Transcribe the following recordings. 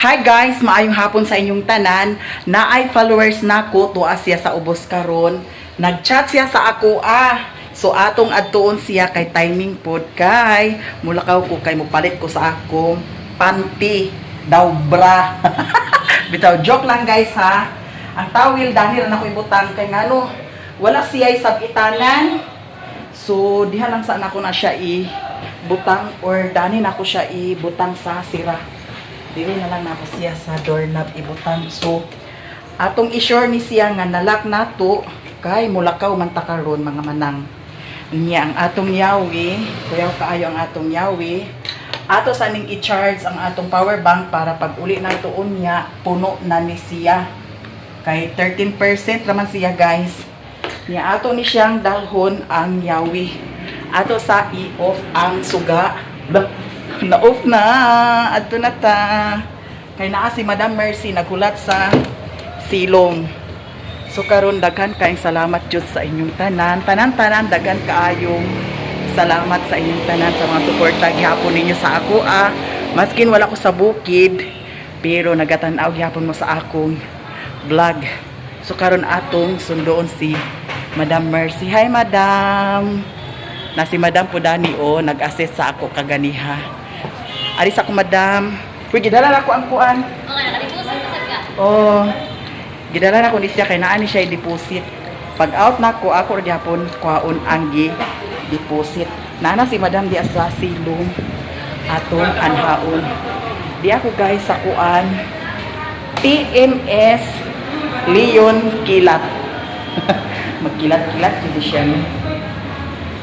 Hi guys, maayong hapon sa inyong tanan. Naay followers nako tuwa siya sa ubos karon. Nag-chat siya sa ako So atong adtuon siya kay timing pod kay mulakaw ko kay mupalit ko sa akong panty daw bra. Bitaw joke lang guys ha. Ang tawil dahil na ako ibutang kay ngano wala siya sabitanan. So diha lang saan ako na siya ibutang or dani na ako siya ibutang sa sira. Dili na lang nako siya sa doorknob ibutang. So atong i-sure ni siya nga nalak nato kay mulakaw man ta karon mga manang. Niya ang atong yawi, kuyaw kaayo ang atong yawi. Ato sa ning i-charge ang atong power bank para pag uli nato unya puno na ni siya. Kay 13% raman siya guys. Niya ato ni siyang dalhon ang yawi. Ato sa i-off ang suga. Na-off na. Adto na ta. Kay naa si Madam Mercy naghulat sa silong. So karon daghan kayong salamat Diyos sa inyong tanan. Tanan-tanan daghan kaayong salamat sa inyong tanan sa mga suporta gihapon ninyo sa ako Maskin wala ko sa bukid, pero nagatanaw gihapon mo sa akong vlog. So karon atong sundoon si Madam Mercy. Hi Madam. Na si Madam Pudani nag-assist sa ako kaganiha. Aris ako Madam. Uy, gidala na ako ang kuan. Okay, nakalimusan ka. Gidala na ko ni siya kay naa ni siya i-deposit. Pag out na ko ako gyapon kuhaon ang deposit. Nana si Madam di sa silong aton anhaon. Di ako guys sa kuan TMS Leon Kilat. Magkilat-kilat jud siya ni.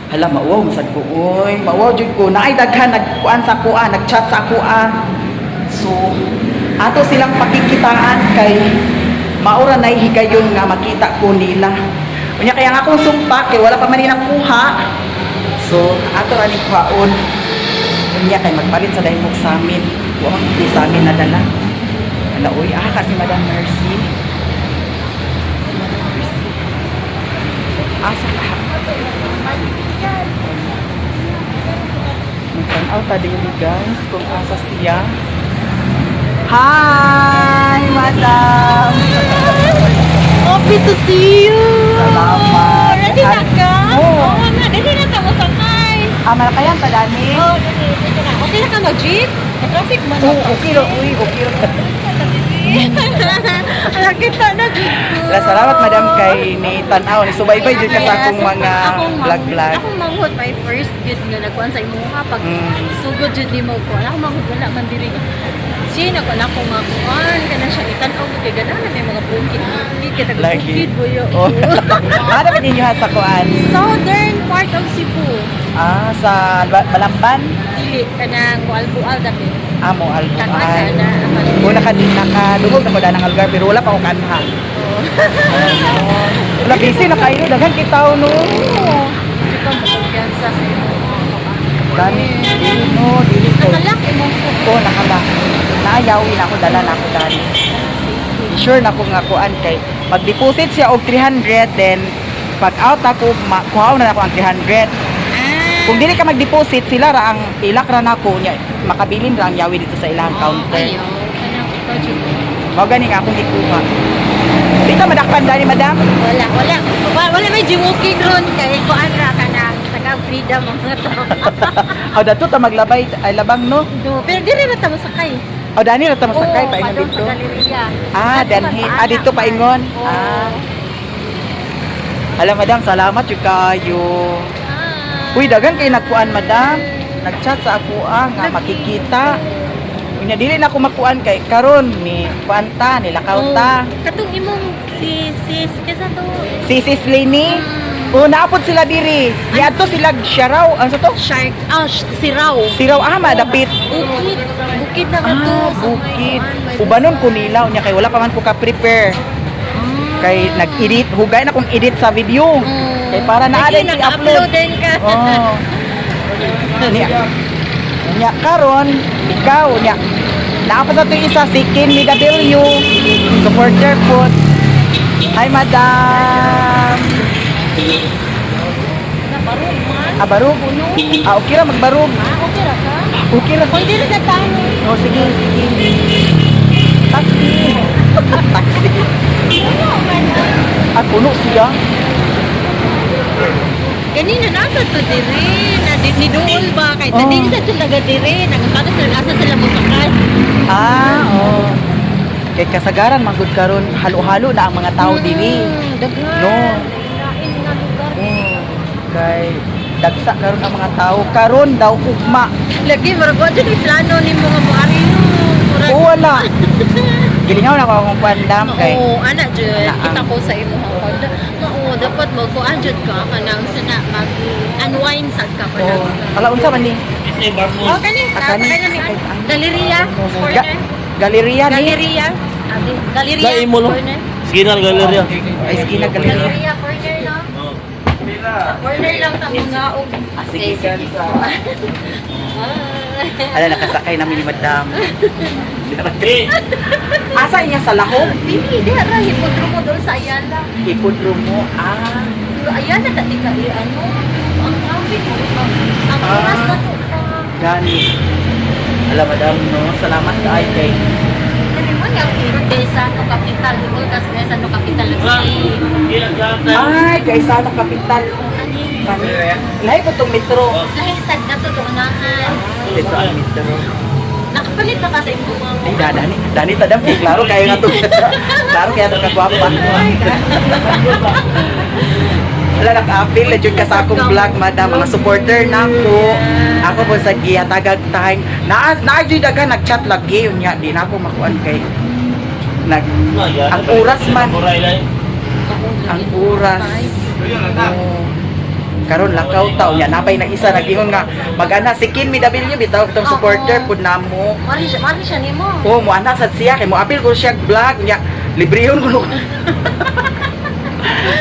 Hala, mauwaw, masad ko, uy. Mauwaw, jud ko. Naay daghan, nagkuan sa kuan, nagchat sa kuan. So, ato silang pakikitaan kay maura na higayon nga makita ko nila. Unya kaya nga akong sumpa, kay wala pa man kuha. So, ato ra ni kuhaon. Unya kay magpalit sa dahil sa amin. Huwag hindi sa amin nadala. Hala, uy, kasi Madam Mercy. Si Madam Mercy. Asa lahat. Magtanaw ta din guys kung asa siya. Hi, Madam! Happy to see you! Salamat! Ready na ka? Oo. Oo na, ready na ka mo sakay. Malakayan ta dani? Oo, ready na. Okay na ka mag-jeep? Traffic man. Okay ro, uy, okay ro. Ala kita na jeep ko. Salamat Madam kay ni tanaw ni subaybay jud ka sa akong mga vlog. Ako manghod my first good nga nagkuan sa imuha pag sugod jud nimo ko. Ako manghod wala man diri. Sino ko na ko nga kuan kana siya itan-aw kay ganahan may mga bukid. Hindi kita bukid boyo. Ano ba ninyo sa kuan? Southern part of Cebu. Sa Balamban? Dili kanang Albual dapit. Amo Albual. Kana Una ka din nakadungog na ko danang lugar pero wala pa ko kanha. Wala busy na kayo daghan kita no. Ito magagyan sa Dami no dili ko. nakalaki mo ko. Nakalak. Naayawi na ako dala na ako dali. Sure na ko nga kuan kay mag-deposit siya og 300 then pag out ako kuhaon na ako ang 300. Kung dili ka mag-deposit sila ra ang ilak ra nako nya makabilin ra ang yawi dito sa ilang counter. Ayaw. Kanang ikaw dyan. Mao gani nga akong ikuha. Dito madakpan dali Madam. Wala may jimuking ron kay kuan ra kanang taga freedom ang mga tao. Aw dato ta maglabay ay labang no. Pero dili na ta masakay. Aw dani ra ta masakay pa ingon padong dito. sa galeriya. Danhi dito pa ingon. Hala Madam, salamat jud kayo. Uy, dagan kay nagkuan Madam. Nag-chat sa ako nga makikita. Unya dili na ako makuan kay karon ni kuanta nilakaw ta. Katong imong sis kesa to. Si Sis Lini. Naapod sila diri. Niadto sila Siaraw. Ano sa to? Shark. Siraw. Siraw madapit. Bukid. Bukid na to. Bukid. Ubanon ko nila unya kay wala pa man ko ka-prepare. Kay nag-edit, hugay na kong edit sa video. Kay para na din i-upload. din ka. Nya karon ikaw nya. Naapa sa tuig isa si Kim BW. Supporter po. Hi Madam. Barug man. Barug. Okay ra magbarug. Okay ra ka? Okay ra. Pwede rin sa tano. Sige. puno siya. Ganina nasa to dire, na ni dool ba kay Oh. tadi sa talaga dire, nagkakato sila nasa sila musakay. Oo. Kay kasagaran manggod karon halo-halo na ang mga tao diri. Daghan. No. Lain nga lugar. Kay dagsa karon ang mga tao. Karon daw ugma. Lagi murag wa jud plano ni mga muari no. Murag O wala. Gilingaw na ko akong pandam kay. Oo, ana jud Wala, kita ko sa imo hangkod. Oo, dapat mo ko jud ka kanang sana mag unwind sad ka pa Oh, lang. ala unsa man ni? Oh, kani, Kani? kani Galeria, corner. Galeria ni. Galeria. Abi, Galeria. Sa imo, no? Corner. Signal Galleria. Ay sige na galeria. Galeria, corner no. Corner lang ta mga og. Sige sige. Ah. Ala nakasakay namin ni Madam. Asa niya sa lahog? Dili, di ara hipodromo doon sa Ayala. Hipodromo. Ah. Pero Ayala dati ka ano, ang traffic mo. Ang oras na to. Gani. Ala Madam no. Salamat kay kay. Kani mo yung birthday sa no kapital, di mo tas sa no kapital si Ay, kay sa ano kapital. ani. Lahi po itong metro. Lahisag na to doonahan. Dito ang metro. Nakapalit na kasi mo Ay, mga Dani tadam. Klaro kayo nga to. Klaro kaya ito kagwapa. Wala naka-appeal na dyan ka sa akong vlog, madam. Mga supporter na ako. Ako po sa giya, tagag time. Na-adyoy daga, nag-chat lagi yun niya. Di na ako makuan kay. Ang oras man. Ang oras. Oh. Karon lakaw taw niya. Napay na isa, nag-ingon nga. Mag-ana, si Kin MW, bitaw itong supporter, pud na mo. Mari siya nimo. Oo, mo anak sad siya kay mo apil ko siya vlog niya. Librehon ko.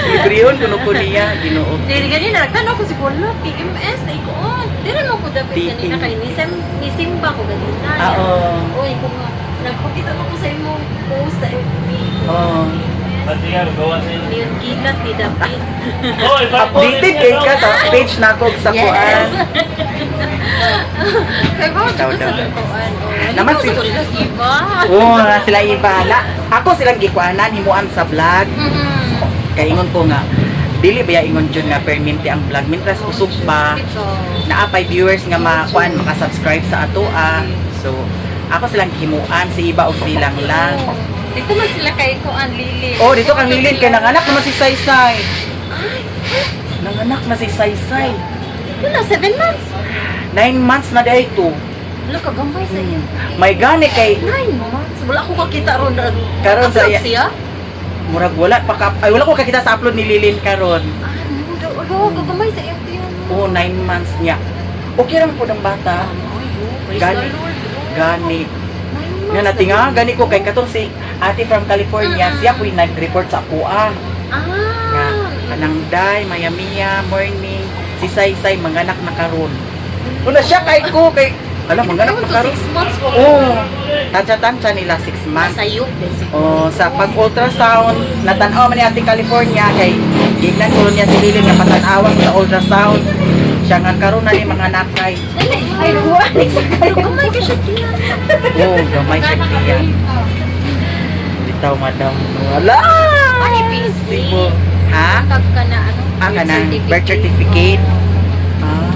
Librehon ko niya, Ginoo. Dili ganina nagtanong ko si Polo, PMS na ko. Dili mo ko dapat ganina kay ni Simba ko ganina. Oo. Oy, kung nagpakita ko sa imo post sa FB. Oo. Yung kilat ni David. Updated kay ka sa page na ko sa kuan. Kaya ba, Ikaw sa daw. kuan. Naman Naman si- si Iba. Oo, na sila iba. Ako silang gikuanan himuan sa vlog. Kay ingon ko nga dili ba ingon jud nga permanente ang vlog mintras usog pa naapay viewers nga makuan maka-subscribe sa ato So ako silang himuan si iba og silang lang. Dito man sila kay Kuan Lili. Oh, dito kang Lilin kay nanganak naman si Saysay. Nanganak na si Saysay. Wala, 7 months. 9 months na day to. Wala, kagambay sa iyo. May gani kay 9 months. Wala ko kakita ron. Karon sa iya- siya? murag wala pa ka, ay wala ko kakita sa upload ni Lilin karon. Kagambay sa iyo. Oh, 9 months niya. Okay lang po ng bata. Gani. Gani. Nga natinga, gani ko kay katong si ate from California, siya po yung nag-report sa kuha. Nga, kanang day, maya-mia, morning, si Saysay, manganak na karon. Una siya kay ko, kay, alam, manganak na karon. 6 months ko. Oo, tansya-tansya nila 6 months. Masayop din si Oh, sa pag-ultrasound, natanaw man ni ate California, kay gignan ko niya si Lilin nga patanawang sa ultrasound. Siya nga karon na ni mga nakay. Ay, ruwan. Pero kamay ka siya tiyan. Oh, gamay siya niya. Bitaw madam. Wala! Ay, busy. Sibo. Ha? Tag ka na ano? Ka na, birth certificate. Ah.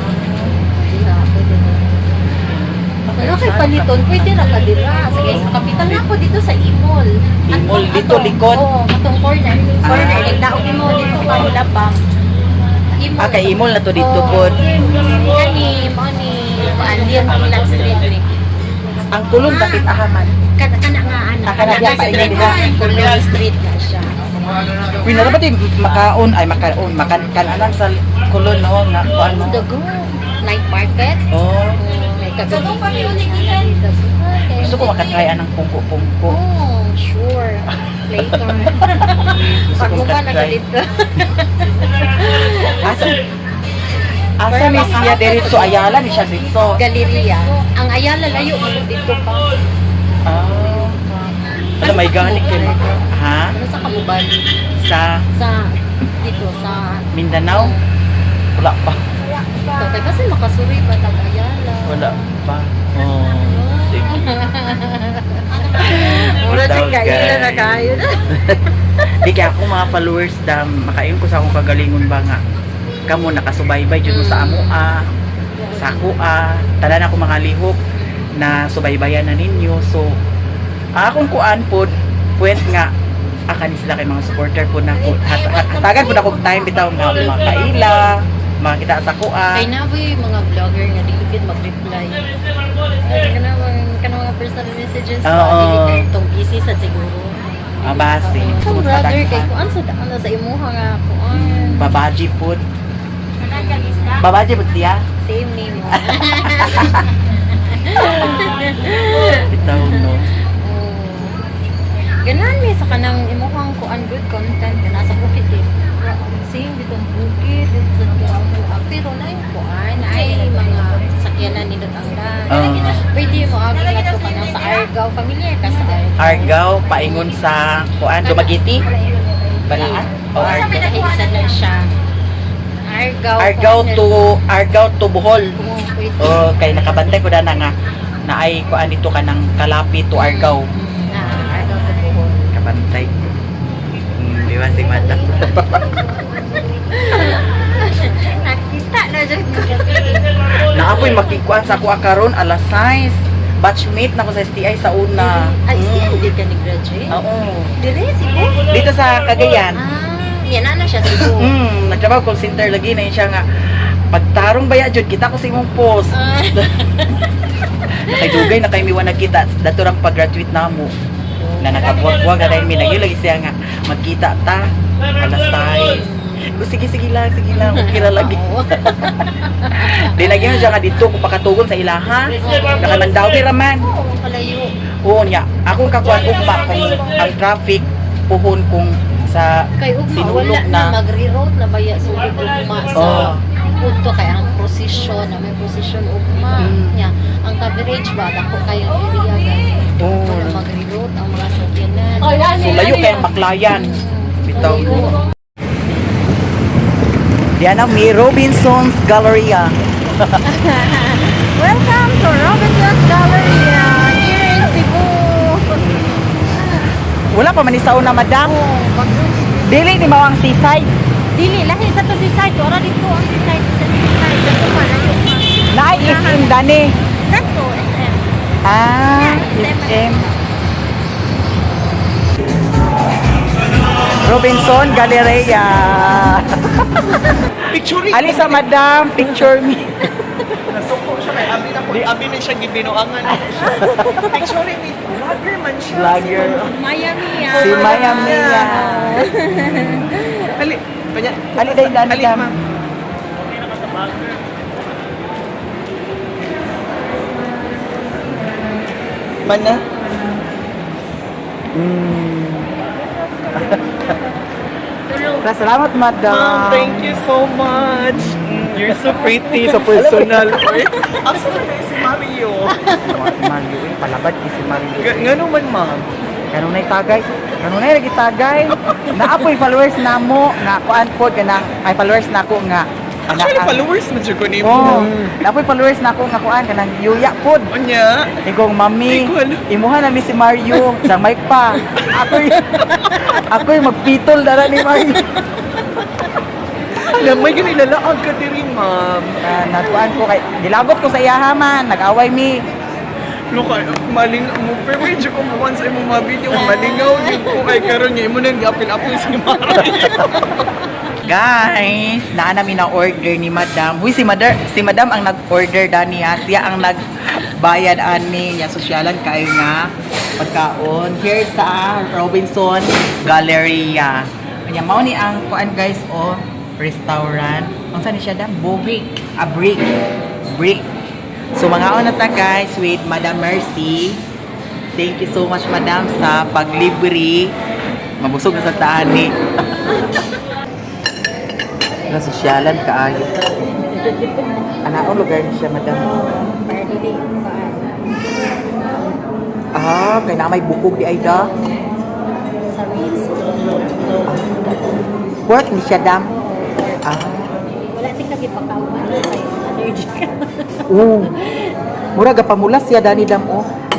Ano kay paliton, pwede na ka dira. Sige, sa kapital na ako dito sa Imol. Imol, dito, likod? Oo, atong corner. Corner, nagdaog mo dito pa nila pa. Imol. Kay Imol na to dito pod. Kani, Andian Milan Street. Ang kulong bakit ahaman? Kana nga ano. Kana diyan pa ina nila. Milan Street na siya. Pinara ba di makaon ay makaon makananan sa kulon no nga kuan mo. Dago. Night market. Oh, May kagabi. gusto ko makatry anang pungko-pungko. Oh, sure. Later. Pag mo ka makatry. nagalito. Asa ni siya diretso Ayala ni siya dito. Galeria. Ang Ayala layo mo dito pa. Ah. Ano may ganik kayo? Ha? Ano sa Kabuban? Sa Sa dito sa Mindanao? Wala pa. Ito, kaya kasi makasuri ba tag Ayala? Wala pa. Oh. Sige. Mura Daw, dyan kaila na guys. kayo. Di kaya ako mga followers dam, makain ko sa akong kagalingon ba nga. Kamo nakasubaybay jud mo sa amo sa ako tanan ako mga lihok na subaybayan na ninyo. So akong kuan pod puwet nga akan sila kay mga supporter po na ko hatagan po na kog time bitaw nga makaila makita sa kuan. Kay naboy mga vlogger nga dili gid mag-reply. Kana mga personal messages Oo. dili kay tong busy sa siguro. Base So brother kay kuan sa daan sa imuha nga kuan. babaji pod. Babaji pod siya. Same name mo. Bitaw no. Ganan mi sa kanang imuhang kuan good content kana sa bukid din. Same bitong bukid dito sa pero na yung kuan ay mga sakyanan ni Dotangga. Pwede mo agi nga to kanang sa Argao familiar ka sa Argao. Argao paingon sa kuan Dumaguete. Banaan? O Argao isa lang siya. Argao to Bohol. Pwede. Oh, kay nakabantay ko na nga na ay kuan dito ka ng Kalapi to Argao. Na Argao to Bohol. Kabantay. Di ba si Madam? Nakita na dyan ko. Na ako'y makikuan sa ako karon alas 6. Batchmate na ko sa STI sa una. Ay, hindi ka ni-graduate? Oo. Dire, Cebu? Dito sa Cagayan. Yan na siya, Cebu. Nagtrabaho call center lagi na yun siya nga pagtarong baya jud kita ko sa imong post. Nakaydugay na kay miwa nagkita dato rang pag-graduate namo. Na nakabuwag-buwag na rin mi lagi siya nga magkita ta alas 6. Sige lang, okay ra lagi. Di lagi na siya nga dito kung pakatugon sa ilaha. Nakalandaw di raman. Oo, kalayo. Oo niya. Akong kakuan ugma kung ang traffic puhon kung sa Kay Ugma, sinulog wala na na. magre-road na baya sulod Ugma sa punto kay ang prosesyon na may prosesyon Ugma. Nya, ang coverage ba dako kayong area gani. Oo. Wala magre-road ang mga sakyanan. So layo kay Maklayan. Bitaw. Diyan ang may Robinson's Galleria. Welcome to Robinson's Galleria here in Cebu. Wala pa man isaw na madam. Dili ni mawang seaside. Dili lahi sa to si site, ora dito ang si site sa site. Dito pa na yung Naay SM dani. Dito SM. SM. Robinson Galleria. Picture Ali sa madam, picture me. Nasuko siya kay abi na po. Abi na siya gibinuangan. Picture ni vlogger man siya. Vlogger. Miami Si Maya Mia. Ali, kanya. Ali day dani Ali, dam. ma'am. Mana? Salamat madam. Ma'am, thank you so much. You're so pretty sa personal. Asa na kayo si Mario? Si Mario, palabad ki si Mario. Ngano man, ma'am? Kanunay tagay. Kanunay lagi tagay. Naapoy followers namo nga kuan pod kanang ay followers nako nga. Actually, followers mo dyan ko ni Oh, mo. naapoy followers nako nga kuan kanang yuya pod. Onya. Igong mami, Di ko alam. imuha na mi si Mario, sa mic pa. Ako'y magpitol dara ni Mario. May ganilalaag ka diri, ma'am. Nagkuan ko kay dilagot ko sa iyahaman, nag-away mi. Look, maling mo. Pero medyo ko mukuhan sa imong mga video. Malingaw din ko kay karon niya. Imo nang apil-apil si Maray. Guys, naa namin na order ni Madam. Huy, si Madam ang nag-order dani ha. Siya ang nagbayad ani niya sosyalan kayo nga pagkaon here sa Robinson Galleria. Kanya mao ni ang kuan guys restaurant. Unsa ni siya dam? Brick. Brick. So mga na ta guys with Madam Mercy. Thank you so much Madam sa paglibre. Mabusog na sa taan ni. Nasosyalan kaayo. Anaon lugar ni siya Madam? Kay na may bukog di Aida. Sa Reels. Work ni siya dam. Wala ting nagipakauman kay allergic. Mura ga pamulas siya dani dam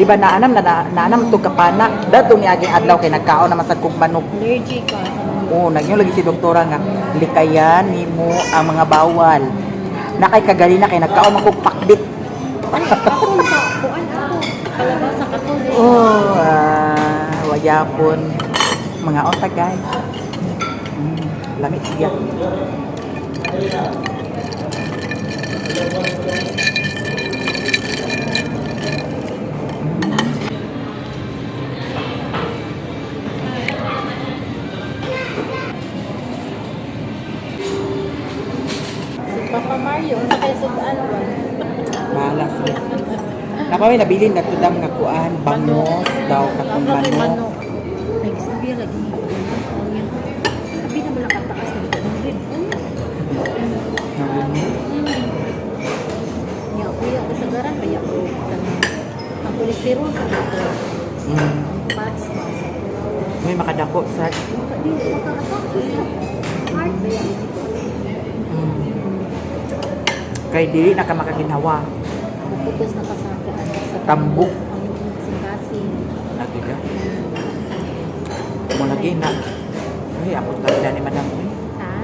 Di ba naanam to kapana. Dato ni aging adlaw kay nagkaon naman sa kog manok. Allergic ka sa mga Oo, nagyo lagi si doktora nga likayan nimo ang mga bawal. Nakay kagali na kay nagkaon man kog pakbit. ako sa kuan ako. Kalabas sa katon. Oh, wayapon mga otak guys. Lamig siya. Si Papa Mario, sa kay sudaan ba? Bahala siya. Napaway nabilin na tudang nga kuan, bangos daw katong manok. Nagsabi lagi. Sabi na wala kataas na dito ng rib. Niya kuya ko sa garan kaya ko ang kolesterol sa dito. Ang fats ba sa May makadako sa Hindi, makakatapos sa heart ba yan? kay dili na ka makaginhawa. Focus na ka sa Tambok. kasing-kasing. Lagi ka. Mo lagi na. Ay, ako talaga ni madam. Ha?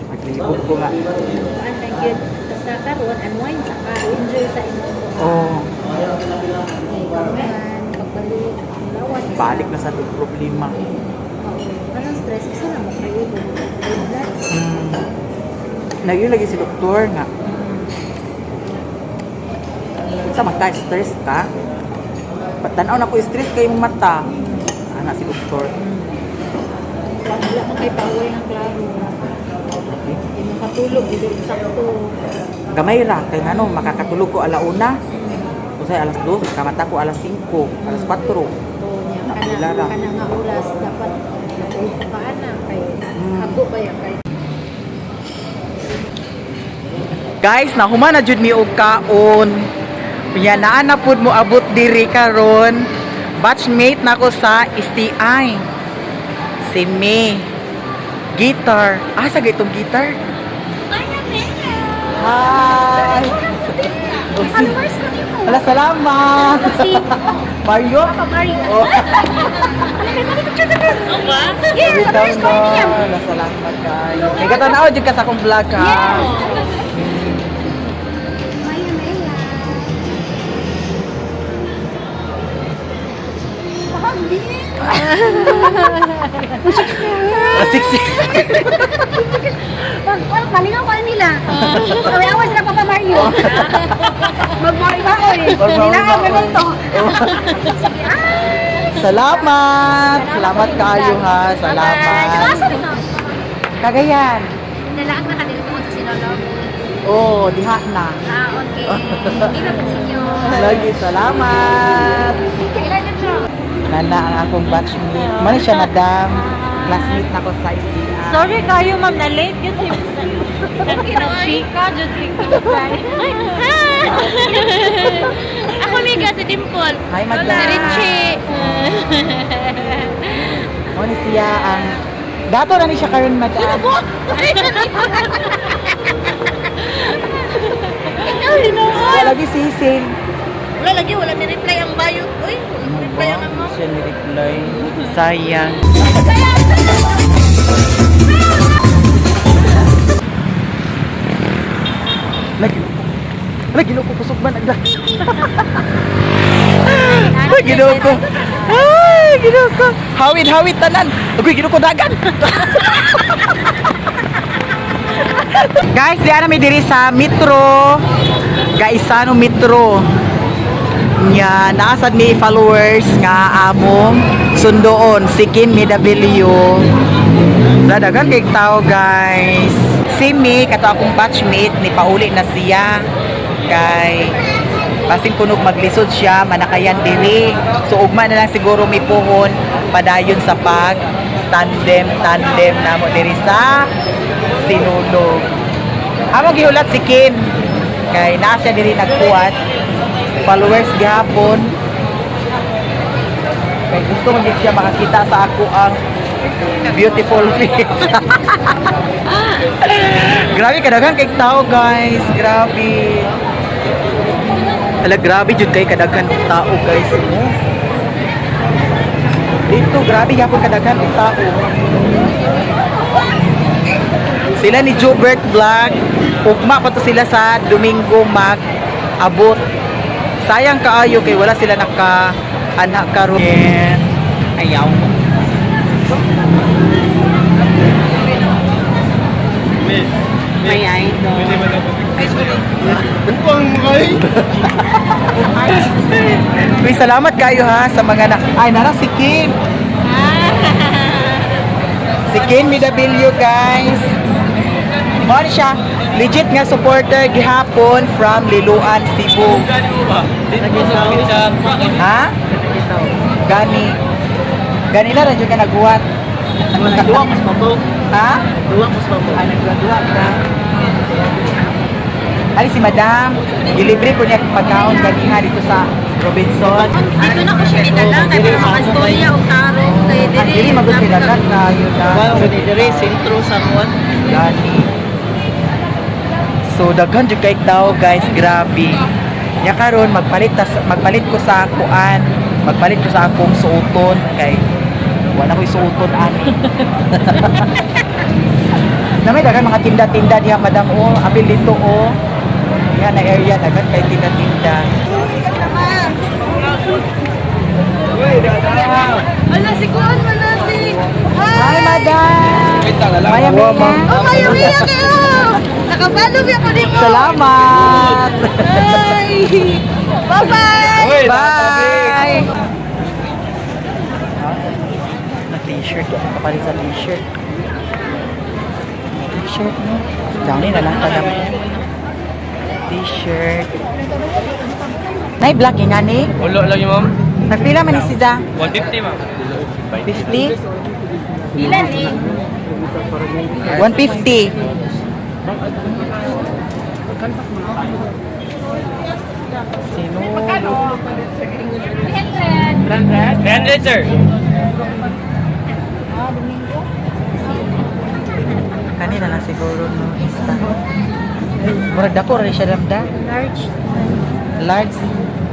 Maglibog ko nga. Kuan thank you. Sa karon unwind sa ka enjoy sa imo. Oh, Okay, kaman pagbalik lawas balik na sa itong problema. Anong stress isa na makayo mo. Blood. Nagyo lagi si doktor nga. Sa magka-stress ka, tanaw na ko stress kay mong mata. Ana si doktor. Pag wala man kay power ng klaro. Imong katulog dito sakto. Gamay ra kay ngano makakatulog ko alauna. Usay alas 2, kamata ko alas 5, alas 4. So nya Nakilala. kana nga oras dapat natulog ka ana kay ako ba yan kay Guys, nahuman na jud mi og kaon. Nya naa na pud mo abot diri karon. Batchmate nako sa STI. Si May. Guitar. Asa gitong guitar? Hi. Followers ko nimo. Ala, salamat. Mario? Papa Mario. Oh. Aba? Yes, followers ko niya. Ala, salamat kayo. May katanaw jud ka sa akong vlog ha. Maya Maya. Siksi. Malingaw ka nila. Awas na Papa Mario. Magmahal eh. Nilangaw ka nun to. Salamat. Salamat kayo ha. Salamat. Kagayan. Nilaan na kanila tungkol sa sinulog. Oh, diha na. Okay. Hindi na po sa inyo. Lagi salamat. Kailan na siya? Nana ang akong batchmate. Mani siya madam. Classmate na ko sa STI. Sorry kayo ma'am, na late kasi nag-chika, just Ako Mika, si Dimple. Hi, madam. Si Richie. Mani siya ang... Dato na ni siya karon madam. Ikaw, hinawan. Wala lagi sisil. Wala lagi, wala ni-reply ang bayot. Uy, wala ni-reply ang ano. Siya ni-reply. Sayang. Lagi ko kusog man agda. Ay, ginawa ko. Ay, ginawa ko. Hawid tanan. Agoy, ginawa ko dagan. Guys, diyan na may diri sa Metro. Gaisano Metro. Nya naasad ni followers nga among sundoon si Kin Medabilio. Dadagan kay tao guys. Si Mi kato akong batchmate ni pauli na siya. Kay pasin kunog maglisod siya manakayan diri. So ugma na lang siguro may puhon padayon sa pag tandem namo diri sa Sinulog. Amo gihulat si Kin. Kay naa siya diri nagkuwat. Followers gihapon. Kay gusto mo gid siya makakita sa ako ang beautiful face. Grabe kadaghan kay tao guys. Grabe. Ala, grabe jud kay kadaghan og tao guys mo. Dito grabe gyapon kadaghan og tao. Sila ni Jobert Vlog, ugma pa to sila sa Domingo mag abot. Sayang kaayo kay wala sila naka-anak karon. Yes. Ayaw. May idol. Uy, salamat kayo ha sa mga ay nara si Kim. Si Kim Midabilyo guys. Mao siya legit nga supporter gihapon from Liloan, Cebu. Ha? Gani. Gani na radyo ka nagbuhat. Dua mas mabok. Ha? Dua mas mabok. Ay, nagdua ka. Ay, si Madam. Ilibre ko niya pagkaon ganiha dito sa Robinson. Dito na ko siya itala, kaya mga makastorya o tarong, kaya Ang dili magutiragan kayo na. Wow, dire sentro sa kuan. Gani. So daghan jud kay tao guys, grabe. Ya karon magpalit ko sa kuan, magpalit ko sa akong suoton kay wala ko'y suoton ani. Namay daghan mga tinda-tinda diha madam o, apil dito o. Yan na area daghan kay tinda-tinda. Ala, si Kuan Manati! Hi madam. Maya Mia. Oh, Maya Mia kayo! Nakapalo niya ko din mo! Salamat. Bye! Bye-bye! Bye! Na t-shirt, kapalit sa t-shirt. T-shirt no? Dami na lang pala. T-shirt. Nay, black nga ni? Ulo lang yung ma'am. Nagpila man ni si Da? 150 ma'am. 50? Ilan eh? 150. Sino? 300 sir. Kanina lang siguro no isa. Murag dako rin siya damda. Large. Large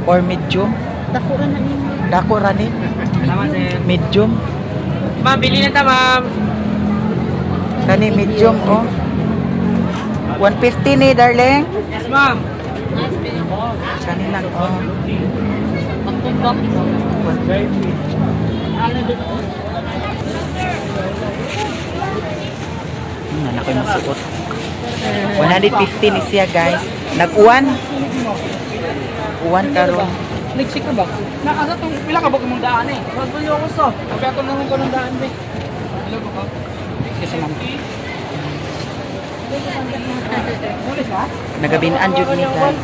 or medium? Dako na nimo. Dako ranin. Tama sir. Medium. Ma'am, bili na ta ma'am. Kani medium oh. 150 ni darling. Yes ma'am. Kani lang oh. Magtumbak. Anak ko masuot. 150 ni siya guys. Nag-uwan. Uwan karon. Nagsik ka ba? Nakasa tong pila ka ba kumong daan eh? Wag mo ko so. Kaya ko nang ko ng daan be. Hello ko. Kasi ma'am. Nagabinan jud ni guys.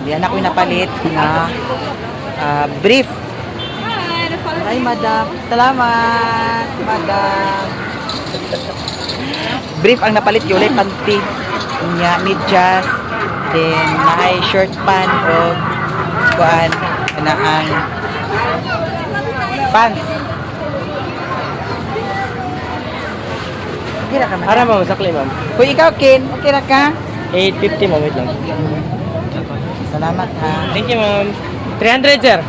Di anak ko napalit nga brief. Hi madam. Salamat madam. Brief ang napalit yun panty nya medyas then naay short pan o kuan na ang pants. Okay ra ka madam? Ara ma'am, sakli ma'am. Kung ikaw Ken, okay ra ka? 850 ma'am, wait lang. Salamat ha. Thank you ma'am. 300 sir.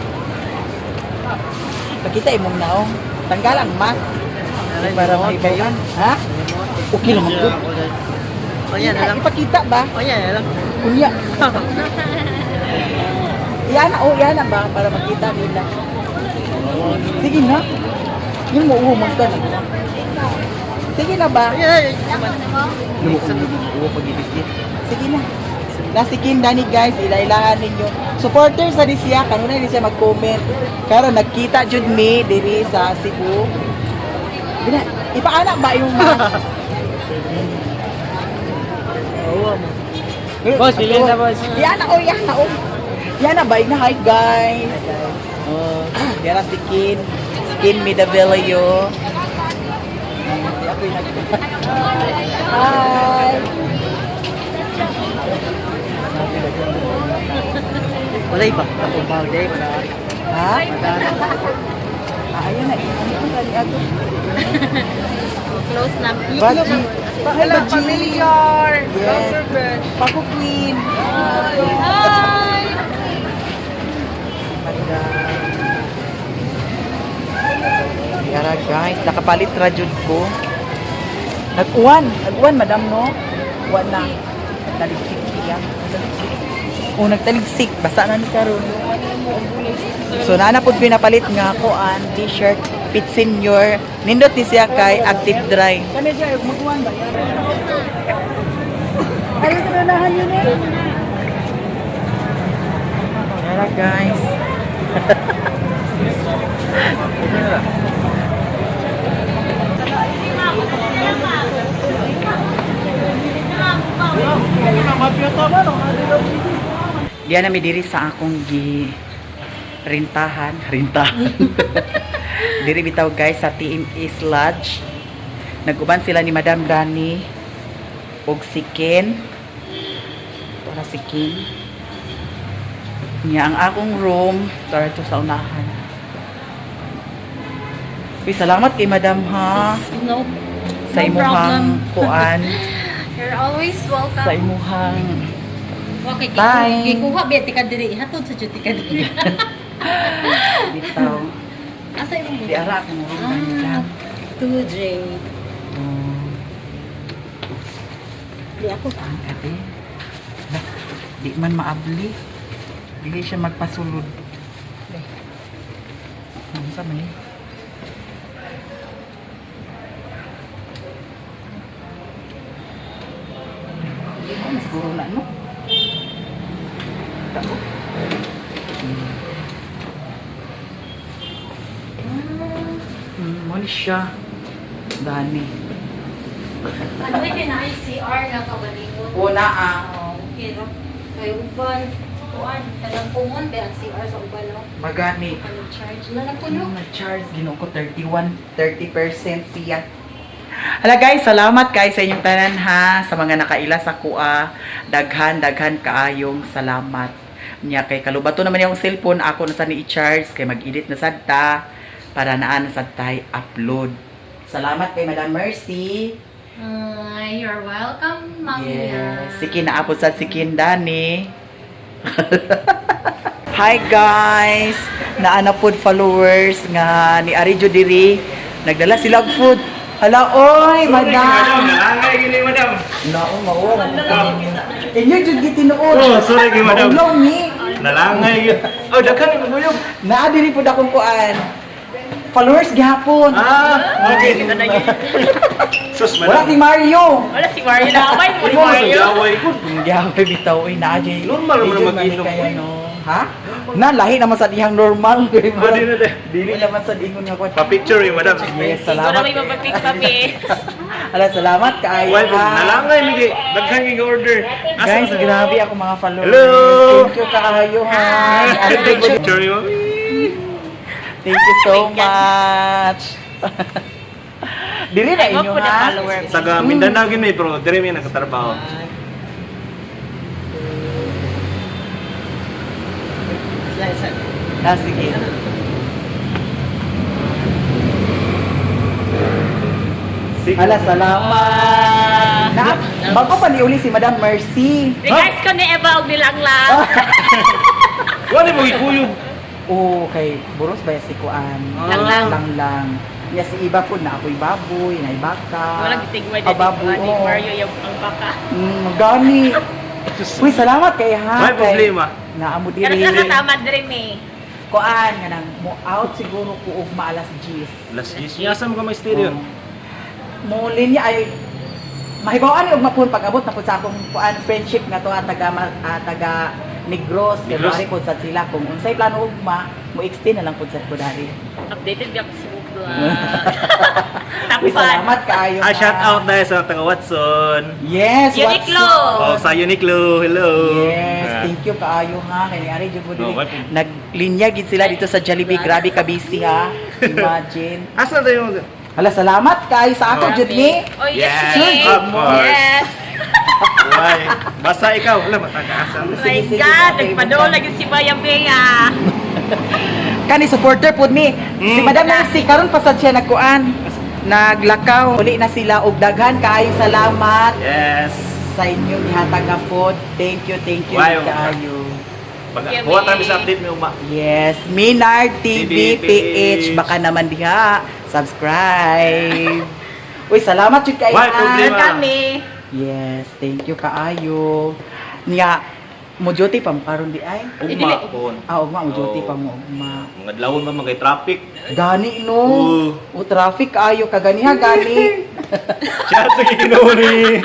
Pakita imong naong. Tanggalang mas. Para maibayan. Ha? Okay lang mo. O yan na lang. Ipakita ba? O yan na lang. Kunya. Yan na ba? Para makita nila. Sige na. Yun mo, umumos ka na. Sige na ba? Uwo pag-ibisip. Sige na. Nasikin Dani guys, ilailangan ninyo. Supporter sa siya, kanuna din siya mag-comment. Karon nagkita jud mi diri sa Cebu. Bina, ipaana ba yung Boss, bilhin na boss. Yan na oh. Yan na ba? Hi guys. Yan na si Skin Midavilio. Hi. Wala iba. Ako ba day? Ha? Ayun na. Ano ko tali ato? close na. Baji. Wala, familiar. Yes. Yes. Paku Queen. Hi! Yara guys, nakapalit ra jud ko. Nag-uwan madam no. Uwan na. Nagtaligsik siya. Nagtaligsik, basa na ni karon. So naana pud pinapalit nga ako an t-shirt Fit Senior. Nindot ni siya kay Active Dry. Kani dyan, mag-uwan ba? Yara guys. Diyan na mi diri sa akong rintahan. Diri bitaw guys sa TMS Lodge. Naguban sila ni Madam Dani og si Ken. Para si Ken. Nya ang akong room para to sa unahan. Uy, salamat kay Madam ha. No, Sa no imuhang kuan. You're always welcome. Sa imuhang Okay, Bye. gikuha biya tika diri. Hatod sa jud tika diri. bitaw. Asa imong Di ara akong room kanila. 2J. Di ako. Ang ate. Di man maabli. Dili siya magpasulod. Ano sa man eh? Ano siguro na no? Tao. Mali siya. Dani. Ano ay na CR nga kabalingon? Una ang Okay, no? Kay uban, kuan, kanang kumon ba ang CR sa uban, no? magani. Ano charge na lang puno? Nag-charge, ginoo ko 30% siya. Hala guys, salamat guys sa inyong tanan ha, sa mga nakaila sa kuha. Daghan kaayong salamat. Nya kay kalubato naman yung cellphone, ako na sa ni i-charge, kay mag-edit na sadta, para naan na sadta upload. Salamat kay Madam Mercy. You're welcome, Ma'am. Yes, sikin na apod sa sikin Dani. Hi guys, naana pod followers nga ni Ari Judiri. Nagdala sila og food. Hala oy, madam. Nalangay gini, madam. Nao mao. Inyo jud gitinuod. Oh, sorry, kay madam. Maulaw ni. Nalangay yun. Oh, daghan ni maguyog. Naa diri pod akong kuan. Followers gihapon. Okay. Sus, Wala si madam. Mario. Wala si Mario na away mo Ikaw ni mo sa Mario. gaway ko. Gihapon bitaw oy naa jay. Normal mo na Medyo mag-inom, mali kaya, oy. no? Ha? Na lahi naman sa dihang normal. Dili na dili. Wala man sa dingon nga kuan. Pa-picture yung madam. Yes, Siguro salamat. may mapapik kami. Ala, salamat kaayo. Why, ha. nalangay migi. Daghan yung order. Guys, grabe ako mga followers. Hello! Thank you kaayo ha. Ari, thank you. Picture yung Thank you so much. Dili na inyo ha. Taga Mindanao gini pero dire mi nakatrabaho. Ah, sige. Ala, salamat. Na, bago pa ni uli si Madam Mercy. Regards ko ni Eva og nilang lang. Wala mo ikuyog. Oo, kay Buros ba si Kuan? Lang. Lang. Ya si iba po na ako'y baboy, na baka. Walang gitigway Ah, baboy, ni oo. Mario yung ang baka. Gani. Uy, salamat kay ha. May problema. Naamo Pero diri. sa katamad rin eh. Kuan nga nang mo out siguro ko og maalas 10. Last year. Yasa mo ka may stereo. Mo linya ay mahibawan og mapun pag-abot na pud sa akong kuan friendship nga to taga Negros, kay Negros. mari pud sa sila kung unsay plano ugma mo extend na lang pud sa Kodari. Updated di ako sa Google. Uy, salamat kaayo. Ah, ha. shout out na sa taga Watson. Yes, Uniqlo. Oh, sa Uniqlo. Hello. Yes, Ah. thank you kaayo ha. Kay ni Ari jud mo No, dili. what? Naglinya gid sila dito sa Jollibee. Grabe ka busy ha. Imagine. Asa tayo? Hala, salamat kay sa ako jud ni. Oh, yes, Yes, yes. of course. Yes. Why? Basta ikaw. Wala, matag-asa. Oh my Sige, God, sige, nagpadol lagi si Bayang Bea. Kani supporter pud ni. Si Madam Nancy karon pa sad siya nagkuan. naglakaw. Uli na sila og daghan kaayo salamat Yes. sa inyong ihatag nga food. Thank you Wow. kaayo. Kuha tayo sa update mo uma. Yes, Minard TV TV PH. Baka naman diha. Subscribe. Uy, salamat jud kay Why problema? Kami. Yes, thank you kaayo. Nga, mo duty pa mo karon di ay? Ugma po. Ugma, mo duty pa mo ugma. Mga dlawon man magay traffic. Gani no. Oo. O traffic kaayo kaganiha gani. Chance sa ginawa ni.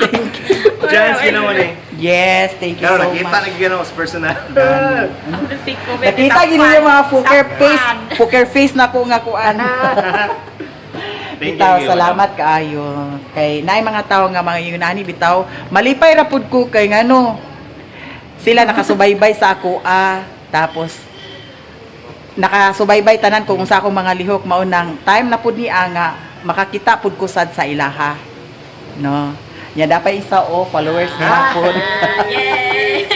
Chance ginawa ni. Yes, thank you Pero so nakita much. na ginawa sa personal. Nakita gini yung mga poker face na ko nga kuan. Thank Bitaw, you. salamat kaayo. Kay naay mga tao nga mga yunani bitaw, malipay ra pud ko kay ngano. Sila nakasubaybay sa ako tapos nakasubaybay tanan ko kung sa akong mga lihok mao nang time na pud niya nga makakita pud ko sad sa ilaha. No. Nya dapat isa followers na pud. Yay!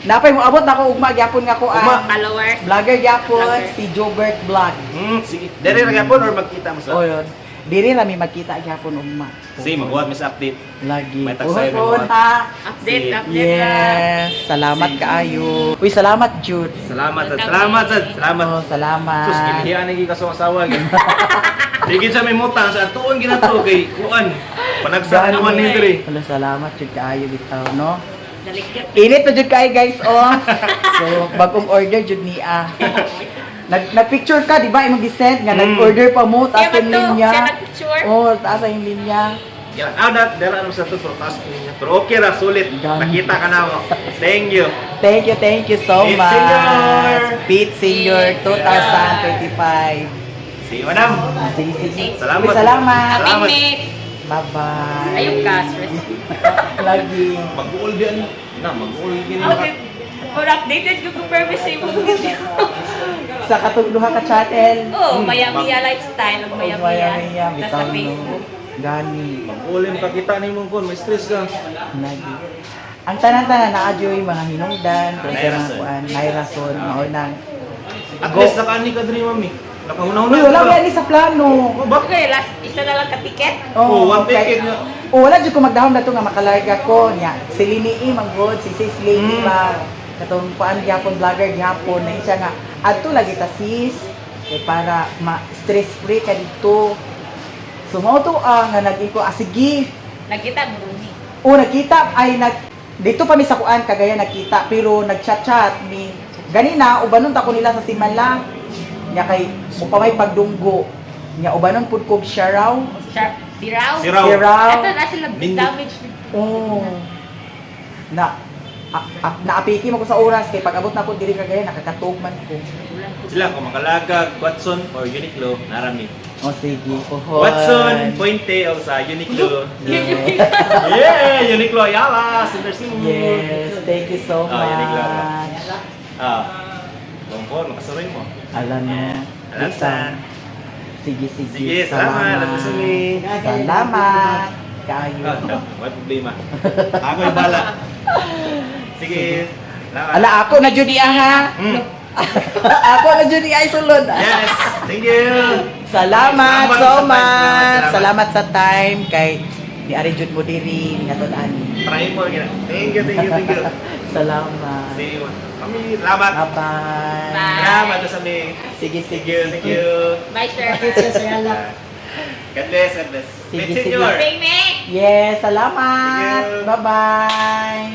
Napay mo abot na ko ugma gyapon nga ko Ugma. Followers. vlogger gyapon Vlogger. si Jobert Vlog. Sige. Dere ra gyapon or magkita mo sa. O yun. Diri ra mi magkita gyapon ugma. Sige, magbuhat mi sa update. Lagi. May tagsay, may Uhon, mga- ha. Update, Si- update lang. Yes. Salamat Sige. kaayo. Uy, salamat Jude. Salamat sad. Salamat sad. Salamat. Oh, salamat. Sus, gilihian na kaso asawa gyud. Sige sa may mutang sa tuon ginato kay kuan. Panagsa naman ni dire. Hello, salamat Jude kaayo bitaw, no? Dalikit. Init na Jude kaayo guys, oh. So, bagong order Jude niya. Nag-picture ka, di ba? Imong gisend nga nag-order pa mo, taas Siya yung ba to? linya. Siya nag-picture? Oh, taas yung linya. Yan, dala ano sa to pero taas ko niya. Pero okay ra, sulit. Gani. Nakita ka na mo. Thank you. Thank you so Pete much. Senior. Pete Senior 2025. See you, madam. Sige. Salamat. Uy, salamat. Salamat. Teammate. Bye-bye. Ayun ka, stress. Lagi. Mag-uol din. Na, mag-uol din. Okay. For updated ko kung purpose mo. Sa katuluha ka channel. Oh, Maya-Mia lifestyle. Maya Maya-Mia. bitaw Nasa no. Facebook. Gani. Mag-uol yung kakita ni mong kon. May stress ka. Lagi. Ang tanan-tanan na adyoy mga hinungdan, May kaya mga rason. kuan, may rason, mao nang. At least nakaani ka din, mami. Nakahuna-huna Uy, wala ba sa plano? Oh, ba? Okay, last, isa na lang ka-ticket. Oh, one kay- ticket nga. Oh, wala jud ko magdahom na to nga makalarga ko nya. Si Linii manggod, si Sis Lady ba. Katong kuan gyapon vlogger gyapon na siya nga adto lagi ta sis kay para stress free ka dito. So mao to nga nag-iko sige. Nagkita mo rin. O nagkita ay dito pa mi sa kuan kagaya nagkita pero nagchat-chat ni ganina ubanon ta ko nila sa Simala. Nya kay mo pa may pagdunggo. Nya ubanon pud kog siya raw. Si Rao. Si Rao. Si Rao. Ito na sila Nindot. damage. Oh. Naapiki mo ko sa oras kay pag abot na ko diri kagaya nakakatugman ko. Sila kung makalagag, Watson or Uniqlo, narami. O sige, pohon. Watson, Puente o sa Uniqlo. Yeah. Yeah, Uniqlo Ayala, Center Simon. Yes, thank you so Oh, Uniqlo. much. Bongkor, makasuroy mo. Alam mo. Alam sa. Sige. Sige, salamat. Alam sa mi. Salamat. Kayo. May problema. Ako yung bala. Sige. Salamat. Ala, ako na jud iya ha. Ako na jud iya sulod. Yes, thank you. Salamat Salamat so sa time. much. Salamat. Salamat sa time kay di ari jud mo diri ngatod ani. Try mo. Thank you. Salamat. See you. Kami, salamat. Bye-bye. Bye. Salamat sa mi. Sige. Thank you. Bye, sir. God bless. Sige, Meet sige. senior. Teammate. Yes, salamat. Sige. Bye-bye.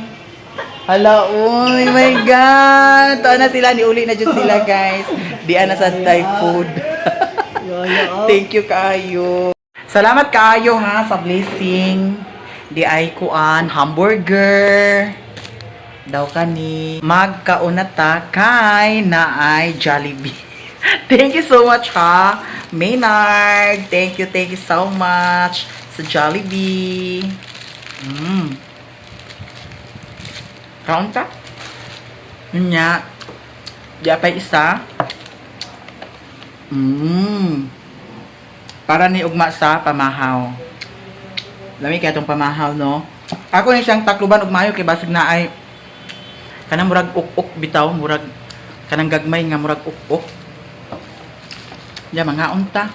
Hala, uy, my God. Tuwa na sila, niuli na dyan sila, guys. Di na sa Thai food. Thank you, kaayo. Salamat kaayo, ha, sa blessing. Di ay kuan, hamburger. Daw kani. Magkaunata kay na ay Jollibee. Thank you so much, ha. Maynard, thank you so much sa Jollibee. Kaon ka? Nya. Di apay isa. Para ni ugma sa pamahaw. Lami kaya itong pamahaw, no? Ako ni siyang takluban ug mayo kay basig na ay kanang murag uk-uk bitaw, murag kanang gagmay nga murag uk-uk. Ya mga unta.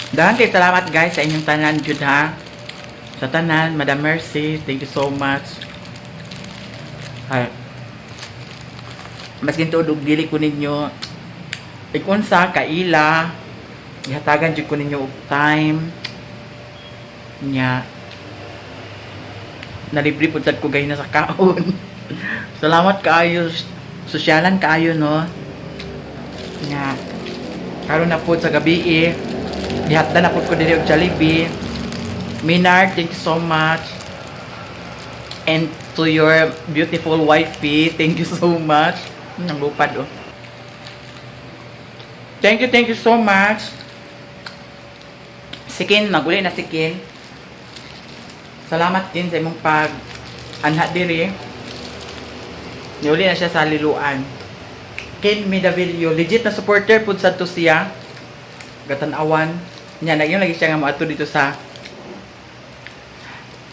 Dahil salamat guys sa inyong tanan jud ha. Sa tanan, Madam Mercy, thank you so much. Ay. Mas ginto og dili ko ninyo ikon sa kaila. Ihatagan jud ko ninyo og time. Nya. Nalibre pud sad ko gay na sa kaon. Salamat kaayo. Sosyalan kaayo no. Nya. Karon na pud sa gabi eh. Ihatda na pud ko diri og Jollibee. Minard, thank you so much. And to your beautiful wifey, thank you so much. Ang lupad oh. Thank you so much. Sikin, naguli na sikin. Salamat din sa imong anha diri. Niuli na siya sa liluan. Ken Midavillo, legit na supporter pud sa to siya. Gatan-awan. Nya nagyon lagi siya nga moadto dito sa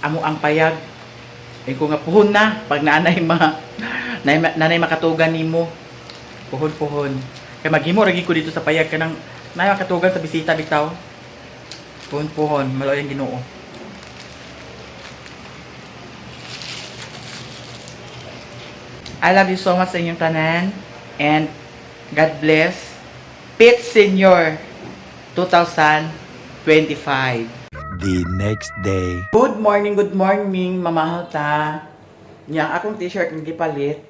amo ang payag. Ko nga puhon na pag nanay makatugan nimo. Puhon. Kay maghimo ragi ko dito sa payag kanang nay makatugan sa bisita bitaw. Puhon, maloy ang Ginoo. I love you so much sa inyong tanan and God bless. Pit Senior 2025. The next day. Good morning, mamahal ta. Yang akong t-shirt ng gipalit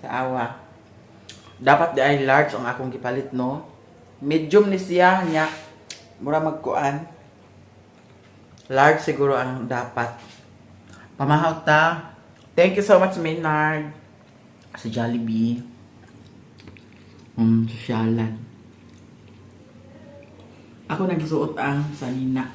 sa awa. Dapat di ay large ang akong gipalit, no? Medium ni siya, nya. Mura magkuan. Large siguro ang dapat. Mamahal ta. Thank you so much, Maynard. Sa Jollibee. Sosyalan. Ako nagsuot ang sanina.